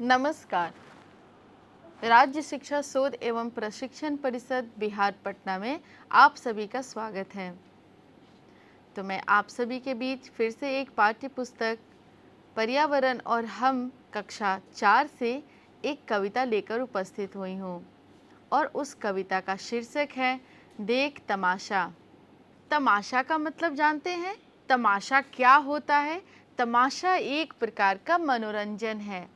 नमस्कार। राज्य शिक्षा शोध एवं प्रशिक्षण परिषद बिहार पटना में आप सभी का स्वागत है। तो मैं आप सभी के बीच फिर से एक पाठ्य पुस्तक पर्यावरण और हम कक्षा 4 से एक कविता लेकर उपस्थित हुई हूँ और उस कविता का शीर्षक है देख तमाशा। तमाशा का मतलब जानते हैं? तमाशा क्या होता है? तमाशा एक प्रकार का मनोरंजन है।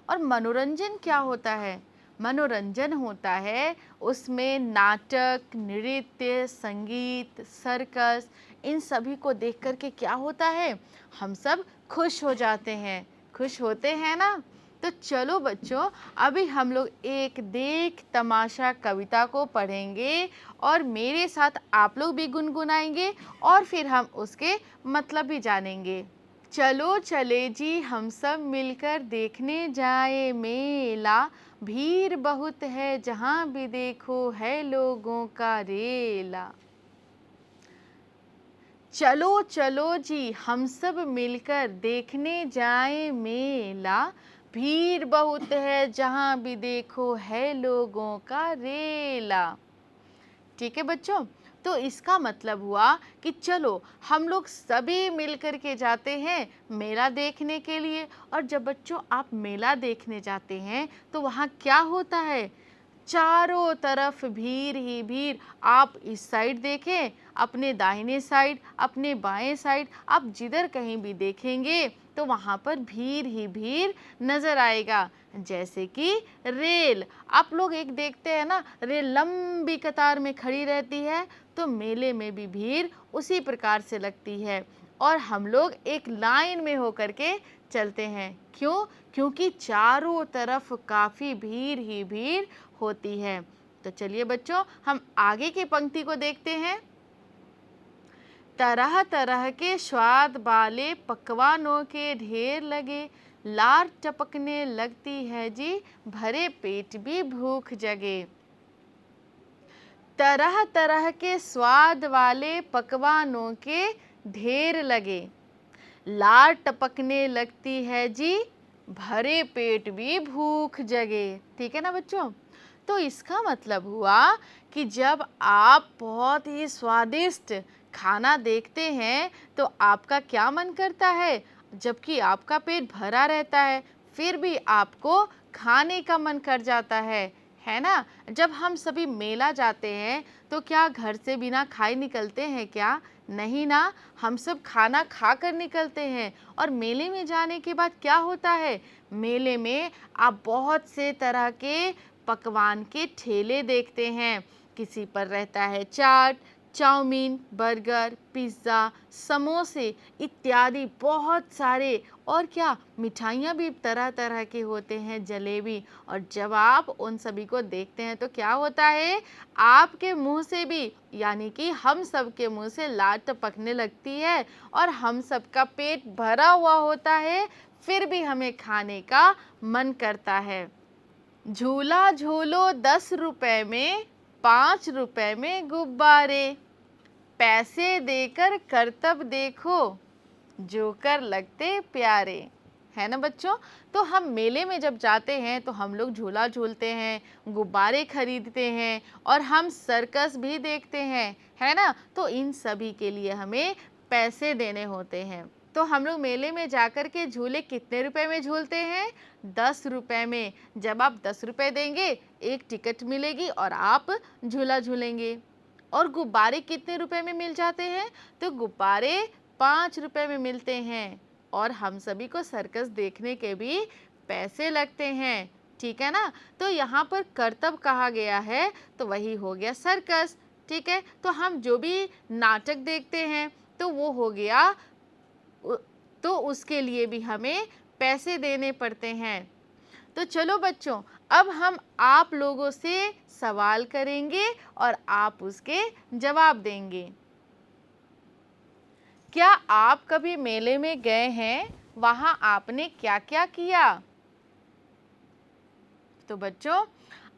और मनोरंजन क्या होता है? मनोरंजन होता है उसमें नाटक, नृत्य, संगीत, सर्कस, इन सभी को देख कर के क्या होता है, हम सब खुश हो जाते हैं। खुश होते हैं ना? तो चलो बच्चों, अभी हम लोग एक देख तमाशा कविता को पढ़ेंगे और मेरे साथ आप लोग भी गुनगुनाएंगे और फिर हम उसके मतलब भी जानेंगे। चलो चले जी हम सब मिलकर देखने जाए मेला, भीड़ बहुत है जहाँ भी देखो है लोगों का रेला। चलो चलो जी हम सब मिलकर देखने जाए मेला, भीड़ बहुत है जहाँ भी देखो है लोगों का रेला। ठीक है बच्चों, तो इसका मतलब हुआ कि चलो हम लोग सभी मिलकर के जाते हैं मेला देखने के लिए। और जब बच्चों आप मेला देखने जाते हैं तो वहाँ क्या होता है? चारों तरफ भीड़ ही भीड़। आप इस साइड देखें, अपने दाहिने साइड, अपने बाएं साइड, आप जिधर कहीं भी देखेंगे तो वहाँ पर भीड़ ही भीड़ नजर आएगा। जैसे कि रेल, आप लोग एक देखते हैं ना, रेल लंबी कतार में खड़ी रहती है, तो मेले में भी भीड़ उसी प्रकार से लगती है और हम लोग एक लाइन में होकर के चलते हैं। क्यों? क्योंकि चारों तरफ काफी भीड़ ही भीड़ होती है। तो चलिए बच्चों, हम आगे की पंक्ति को देखते हैं। तरह तरह के स्वाद वाले पकवानों के ढेर लगे, लार टपकने लगती है जी, भरे पेट भी भूख जगे। तरह तरह के स्वाद वाले पकवानों के ढेर लगे, लार टपकने लगती है जी, भरे पेट भी भूख जगे। ठीक है ना बच्चों? तो इसका मतलब हुआ कि जब आप बहुत ही स्वादिष्ट खाना देखते हैं तो आपका क्या मन करता है? जबकि आपका पेट भरा रहता है फिर भी आपको खाने का मन कर जाता है ना? जब हम सभी मेला जाते हैं तो क्या घर से बिना खाए निकलते हैं क्या? नहीं ना, हम सब खाना खा कर निकलते हैं। और मेले में जाने के बाद क्या होता है? मेले में आप बहुत से तरह के पकवान के ठेले देखते हैं। किसी पर रहता है चाट, चाउमीन, बर्गर, पिज़्ज़ा, समोसे इत्यादि बहुत सारे। और क्या, मिठाइयाँ भी तरह तरह के होते हैं, जलेबी। और जब आप उन सभी को देखते हैं तो क्या होता है? आपके मुंह से भी, यानी कि हम सब के मुंह से लार टपकने लगती है और हम सबका पेट भरा हुआ होता है, फिर भी हमें खाने का मन करता है। झूला झूलो 10 रुपए में, 5 रुपए में गुब्बारे, पैसे देकर करतब देखो, जोकर लगते प्यारे। है ना बच्चों? तो हम मेले में जब जाते हैं तो हम लोग झूला झूलते हैं, गुब्बारे खरीदते हैं और हम सर्कस भी देखते हैं, है ना? तो इन सभी के लिए हमें पैसे देने होते हैं। तो हम लोग मेले में जाकर के झूले कितने रुपए में झूलते हैं? 10 रुपए में। जब आप 10 रुपए देंगे, एक टिकट मिलेगी और आप झूला झूलेंगे। और गुब्बारे कितने रुपए में मिल जाते हैं? तो गुब्बारे 5 रुपए में मिलते हैं। और हम सभी को सर्कस देखने के भी पैसे लगते हैं। ठीक है ना? तो यहाँ पर करतब कहा गया है तो वही हो गया सर्कस। ठीक है? तो हम जो भी नाटक देखते हैं तो वो हो गया, तो उसके लिए भी हमें पैसे देने पड़ते हैं। तो चलो बच्चों, अब हम आप लोगों से सवाल करेंगे और आप उसके जवाब देंगे। क्या आप कभी मेले में गए हैं? वहां आपने क्या क्या किया? तो बच्चों,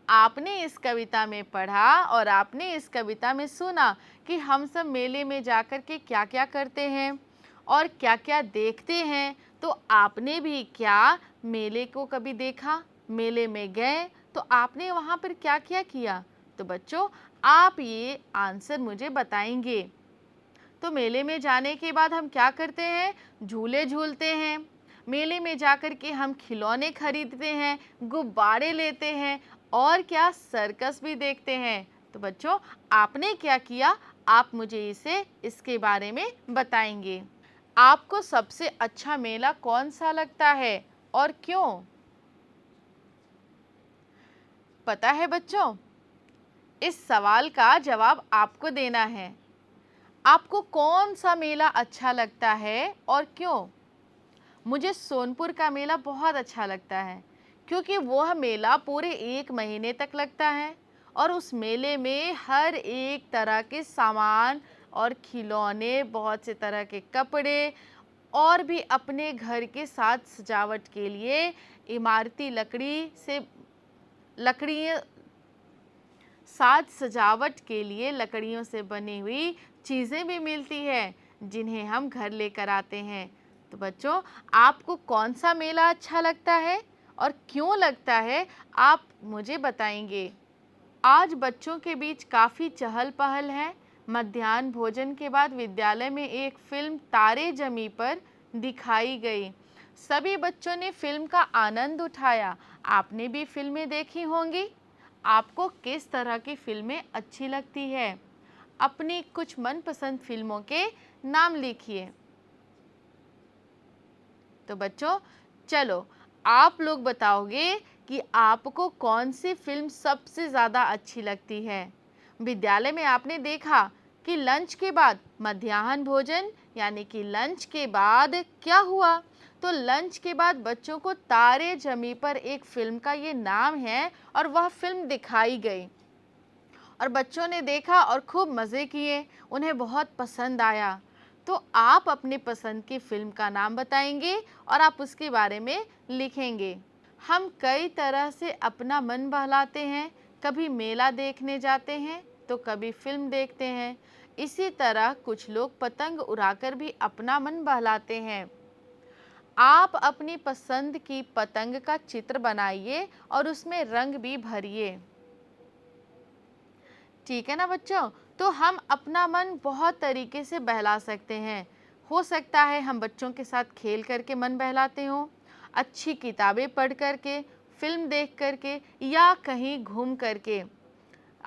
आपने इस कविता में पढ़ा और आपने इस कविता में सुना कि हम सब मेले में जाकर के क्या क्या करते हैं और क्या क्या देखते हैं। तो आपने भी क्या मेले को कभी देखा? मेले में गए तो आपने वहाँ पर क्या क्या किया? तो बच्चों, आप ये आंसर मुझे बताएंगे। तो मेले में जाने के बाद हम क्या करते हैं? झूले झूलते हैं। मेले में जाकर के हम खिलौने खरीदते हैं, गुब्बारे लेते हैं और क्या सर्कस भी देखते हैं। तो बच्चों, आपने क्या किया? आप मुझे इसके बारे में बताएंगे। आपको सबसे अच्छा मेला कौन सा लगता है और क्यों? पता है बच्चों, इस सवाल का जवाब आपको देना है। आपको कौन सा मेला अच्छा लगता है और क्यों? मुझे सोनपुर का मेला बहुत अच्छा लगता है, क्योंकि वह मेला पूरे 1 महीने तक लगता है और उस मेले में हर एक तरह के सामान और खिलौने, बहुत से तरह के कपड़े और भी अपने घर के साथ सजावट के लिए इमारती लकड़ी साज सजावट के लिए लकड़ियों से बनी हुई चीज़ें भी मिलती है, जिन्हें हम घर लेकर आते हैं। तो बच्चों, आपको कौन सा मेला अच्छा लगता है और क्यों लगता है, आप मुझे बताएंगे। आज बच्चों के बीच काफ़ी चहल पहल है। मध्याह्न भोजन के बाद विद्यालय में एक फिल्म तारे ज़मीं पर दिखाई गई। सभी बच्चों ने फिल्म का आनंद उठाया। आपने भी फिल्में देखी होंगी। आपको किस तरह की फिल्में अच्छी लगती है? अपनी कुछ मनपसंद फिल्मों के नाम लिखिए। तो बच्चों, चलो, आप लोग बताओगे कि आपको कौन सी फिल्म सबसे ज़्यादा अच्छी लगती है। विद्यालय में आपने देखा कि लंच के बाद मध्याह्न भोजन यानी कि लंच के बाद क्या हुआ? तो लंच के बाद बच्चों को तारे ज़मीं पर एक फिल्म का ये नाम है और वह फिल्म दिखाई गई और बच्चों ने देखा और खूब मज़े किए, उन्हें बहुत पसंद आया। तो आप अपने पसंद की फिल्म का नाम बताएंगे और आप उसके बारे में लिखेंगे। हम कई तरह से अपना मन बहलाते हैं, कभी मेला देखने जाते हैं तो कभी फिल्म देखते हैं। इसी तरह कुछ लोग पतंग उड़ाकर भी अपना मन बहलाते हैं। आप अपनी पसंद की पतंग का चित्र बनाइए और उसमें रंग भी भरिए। ठीक है ना बच्चों? तो हम अपना मन बहुत तरीके से बहला सकते हैं। हो सकता है हम बच्चों के साथ खेल करके मन बहलाते हों, अच्छी किताबें पढ़ करके, फिल्म देख करके या कहीं घूम करके।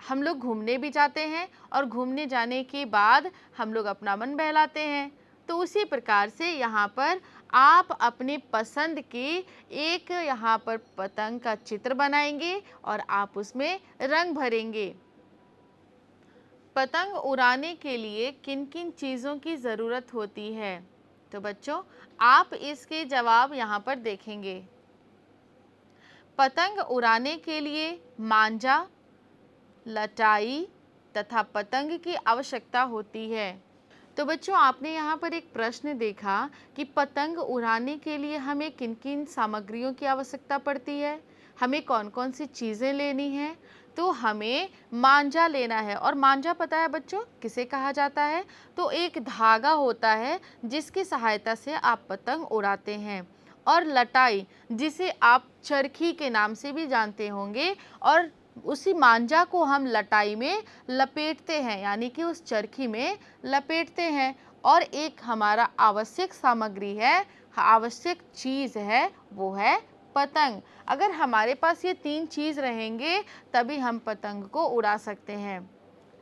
हम लोग घूमने भी जाते हैं और घूमने जाने के बाद हम लोग अपना मन बहलाते हैं। तो उसी प्रकार से यहाँ पर आप अपने पसंद की एक यहाँ पर पतंग का चित्र बनाएंगे और आप उसमें रंग भरेंगे। पतंग उड़ाने के लिए किन किन चीज़ों की ज़रूरत होती है? तो बच्चों, आप इसके जवाब यहाँ पर देखेंगे। पतंग उड़ाने के लिए मांझा, लटाई तथा पतंग की आवश्यकता होती है। तो बच्चों, आपने यहाँ पर एक प्रश्न देखा कि पतंग उड़ाने के लिए हमें किन किन सामग्रियों की आवश्यकता पड़ती है, हमें कौन कौन सी चीज़ें लेनी हैं। तो हमें मांझा लेना है और मांझा पता है बच्चों किसे कहा जाता है? तो एक धागा होता है जिसकी सहायता से आप पतंग उड़ाते हैं। और लटाई, जिसे आप चरखी के नाम से भी जानते होंगे, और उसी मांझा को हम लटाई में लपेटते हैं, यानी कि उस चरखी में लपेटते हैं। और एक हमारा आवश्यक सामग्री है, आवश्यक चीज़ है, वो है पतंग। अगर हमारे पास ये 3 चीज़ रहेंगे तभी हम पतंग को उड़ा सकते हैं।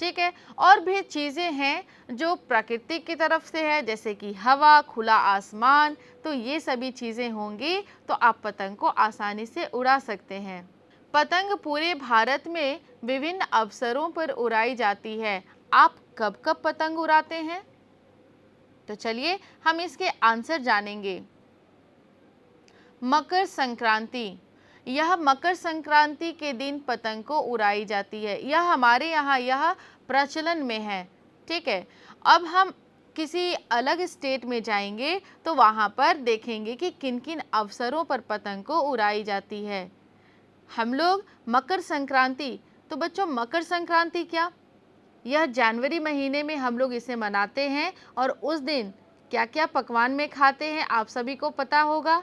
ठीक है। और भी चीज़ें हैं जो प्रकृति की तरफ से है, जैसे कि हवा, खुला आसमान। तो ये सभी चीज़ें होंगी तो आप पतंग को आसानी से उड़ा सकते हैं। पतंग पूरे भारत में विभिन्न अवसरों पर उड़ाई जाती है। आप कब कब पतंग उड़ाते हैं? तो चलिए हम इसके आंसर जानेंगे। मकर संक्रांति, यह मकर संक्रांति के दिन पतंग को उड़ाई जाती है। यह हमारे यहाँ यह प्रचलन में है। ठीक है। अब हम किसी अलग स्टेट में जाएंगे तो वहाँ पर देखेंगे कि किन किन अवसरों पर पतंग को उड़ाई जाती है। हम लोग मकर संक्रांति, तो बच्चों मकर संक्रांति क्या? यह जनवरी महीने में हम लोग इसे मनाते हैं और उस दिन क्या क्या पकवान में खाते हैं आप सभी को पता होगा।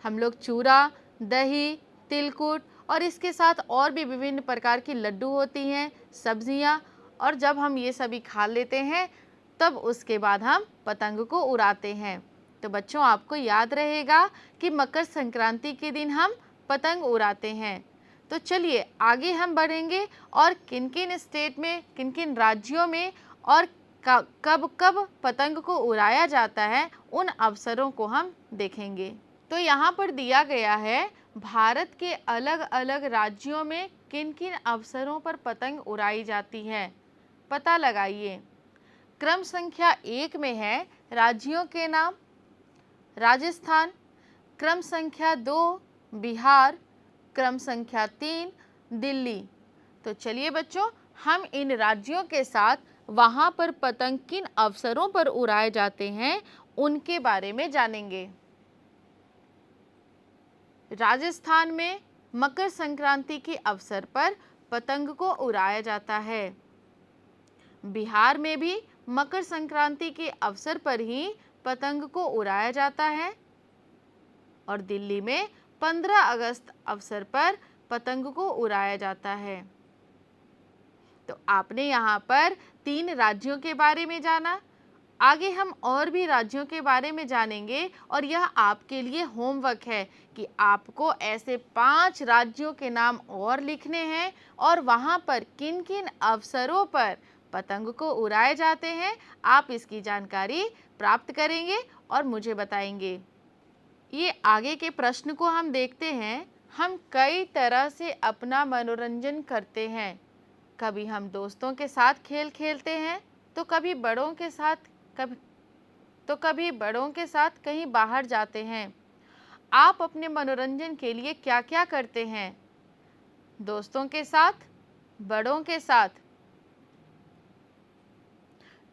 हम लोग चूरा, दही, तिलकुट और इसके साथ और भी विभिन्न प्रकार की लड्डू होती हैं, सब्जियां, और जब हम ये सभी खा लेते हैं तब उसके बाद हम पतंग को उड़ाते हैं। तो बच्चों आपको याद रहेगा कि मकर संक्रांति के दिन हम पतंग उड़ाते हैं। तो चलिए आगे हम बढ़ेंगे और किन किन स्टेट में, किन किन राज्यों में और कब कब पतंग को उड़ाया जाता है उन अवसरों को हम देखेंगे। तो यहाँ पर दिया गया है भारत के अलग अलग राज्यों में किन किन अवसरों पर पतंग उड़ाई जाती है, पता लगाइए। क्रम संख्या 1 में है राज्यों के नाम, राजस्थान। क्रम संख्या 2 बिहार। क्रम संख्या 3 दिल्ली। तो चलिए बच्चों हम इन राज्यों के साथ वहाँ पर पतंग किन अवसरों पर उड़ाए जाते हैं उनके बारे में जानेंगे। राजस्थान में मकर संक्रांति के अवसर पर पतंग को उड़ाया जाता है। बिहार में भी मकर संक्रांति के अवसर पर ही पतंग को उड़ाया जाता है और दिल्ली में 15 अगस्त अवसर पर पतंग को उड़ाया जाता है। तो आपने यहाँ पर 3 राज्यों के बारे में जाना। आगे हम और भी राज्यों के बारे में जानेंगे और यह आपके लिए होमवर्क है कि आपको ऐसे 5 राज्यों के नाम और लिखने हैं और वहाँ पर किन किन अवसरों पर पतंग को उड़ाए जाते हैं आप इसकी जानकारी प्राप्त करेंगे और मुझे बताएंगे। ये आगे के प्रश्न को हम देखते हैं। हम कई तरह से अपना मनोरंजन करते हैं। कभी हम दोस्तों के साथ खेल खेलते हैं, तो कभी बड़ों के साथ कहीं बाहर जाते हैं। आप अपने मनोरंजन के लिए क्या क्या करते हैं? दोस्तों के साथ, बड़ों के साथ?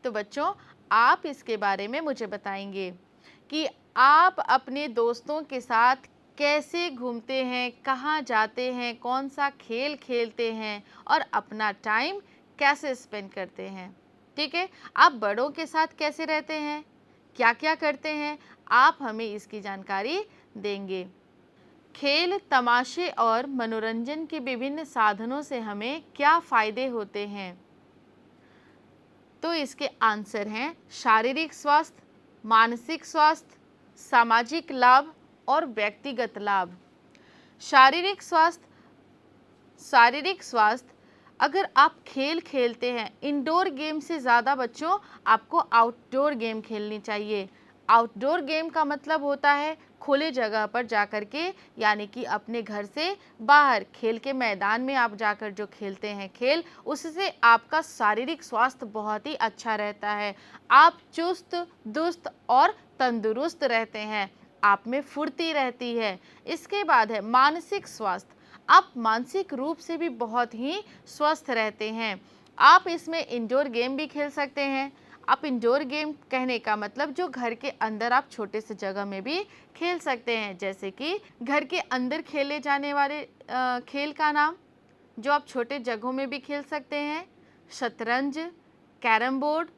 तो बच्चों आप इसके बारे में मुझे बताएंगे कि आप अपने दोस्तों के साथ कैसे घूमते हैं, कहाँ जाते हैं, कौन सा खेल खेलते हैं और अपना टाइम कैसे स्पेंड करते हैं। ठीक है, आप बड़ों के साथ कैसे रहते हैं, क्या क्या करते हैं, आप हमें इसकी जानकारी देंगे। खेल, तमाशे और मनोरंजन के विभिन्न साधनों से हमें क्या फ़ायदे होते हैं? तो इसके आंसर हैं शारीरिक स्वास्थ्य, मानसिक स्वास्थ्य, सामाजिक लाभ और व्यक्तिगत लाभ। शारीरिक स्वास्थ्य अगर आप खेल खेलते हैं, इंडोर गेम से ज़्यादा बच्चों आपको आउटडोर गेम खेलनी चाहिए। आउटडोर गेम का मतलब होता है खुले जगह पर जाकर के, यानी कि अपने घर से बाहर खेल के मैदान में आप जाकर जो खेलते हैं खेल, उससे आपका शारीरिक स्वास्थ्य बहुत ही अच्छा रहता है। आप चुस्त दुरुस्त और तंदुरुस्त रहते हैं, आप में फुर्ती रहती है। इसके बाद है मानसिक स्वास्थ्य। आप मानसिक रूप से भी बहुत ही स्वस्थ रहते हैं। आप इसमें इंडोर गेम भी खेल सकते हैं। आप इंडोर गेम कहने का मतलब जो घर के अंदर आप छोटे से जगह में भी खेल सकते हैं, जैसे कि घर के अंदर खेले जाने वाले खेल का नाम जो आप छोटे जगहों में भी खेल सकते हैं, शतरंज, कैरम बोर्ड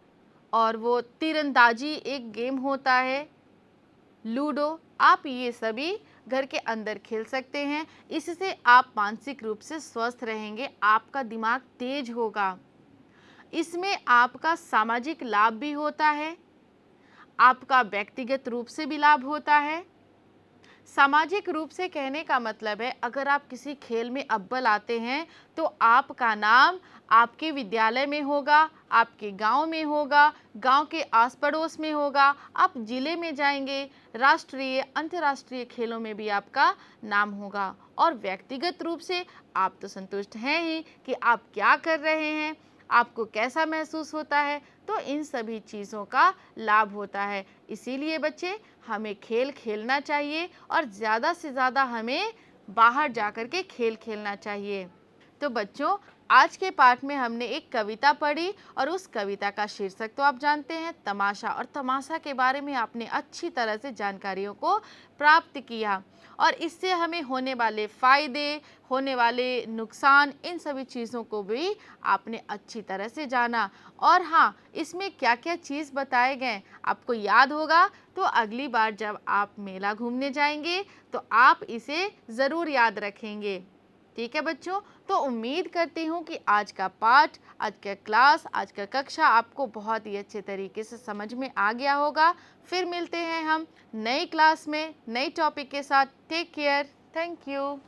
और वो तीरंदाजी एक गेम होता है, लूडो। आप ये सभी घर के अंदर खेल सकते हैं। इससे आप मानसिक रूप से स्वस्थ रहेंगे, आपका दिमाग तेज होगा। इसमें आपका सामाजिक लाभ भी होता है, आपका व्यक्तिगत रूप से भी लाभ होता है। सामाजिक रूप से कहने का मतलब है अगर आप किसी खेल में अव्वल आते हैं तो आपका नाम आपके विद्यालय में होगा, आपके गांव में होगा, गांव के आस पड़ोस में होगा, आप जिले में जाएंगे, राष्ट्रीय अंतर्राष्ट्रीय खेलों में भी आपका नाम होगा। और व्यक्तिगत रूप से आप तो संतुष्ट हैं ही कि आप क्या कर रहे हैं, आपको कैसा महसूस होता है, तो इन सभी चीज़ों का लाभ होता है। इसीलिए बच्चे हमें खेल खेलना चाहिए और ज़्यादा से ज़्यादा हमें बाहर जाकर के खेल खेलना चाहिए। तो बच्चों आज के पाठ में हमने एक कविता पढ़ी और उस कविता का शीर्षक तो आप जानते हैं, तमाशा। और तमाशा के बारे में आपने अच्छी तरह से जानकारियों को प्राप्त किया और इससे हमें होने वाले फ़ायदे, होने वाले नुकसान, इन सभी चीज़ों को भी आपने अच्छी तरह से जाना। और हाँ, इसमें क्या-क्या चीज़ बताए गए आपको याद होगा, तो अगली बार जब आप मेला घूमने जाएंगे तो आप इसे ज़रूर याद रखेंगे। ठीक है बच्चों, तो उम्मीद करती हूँ कि आज का पाठ, आज का क्लास, आज का कक्षा आपको बहुत ही अच्छे तरीके से समझ में आ गया होगा। फिर मिलते हैं हम नई क्लास में नई टॉपिक के साथ। Take care. Thank you.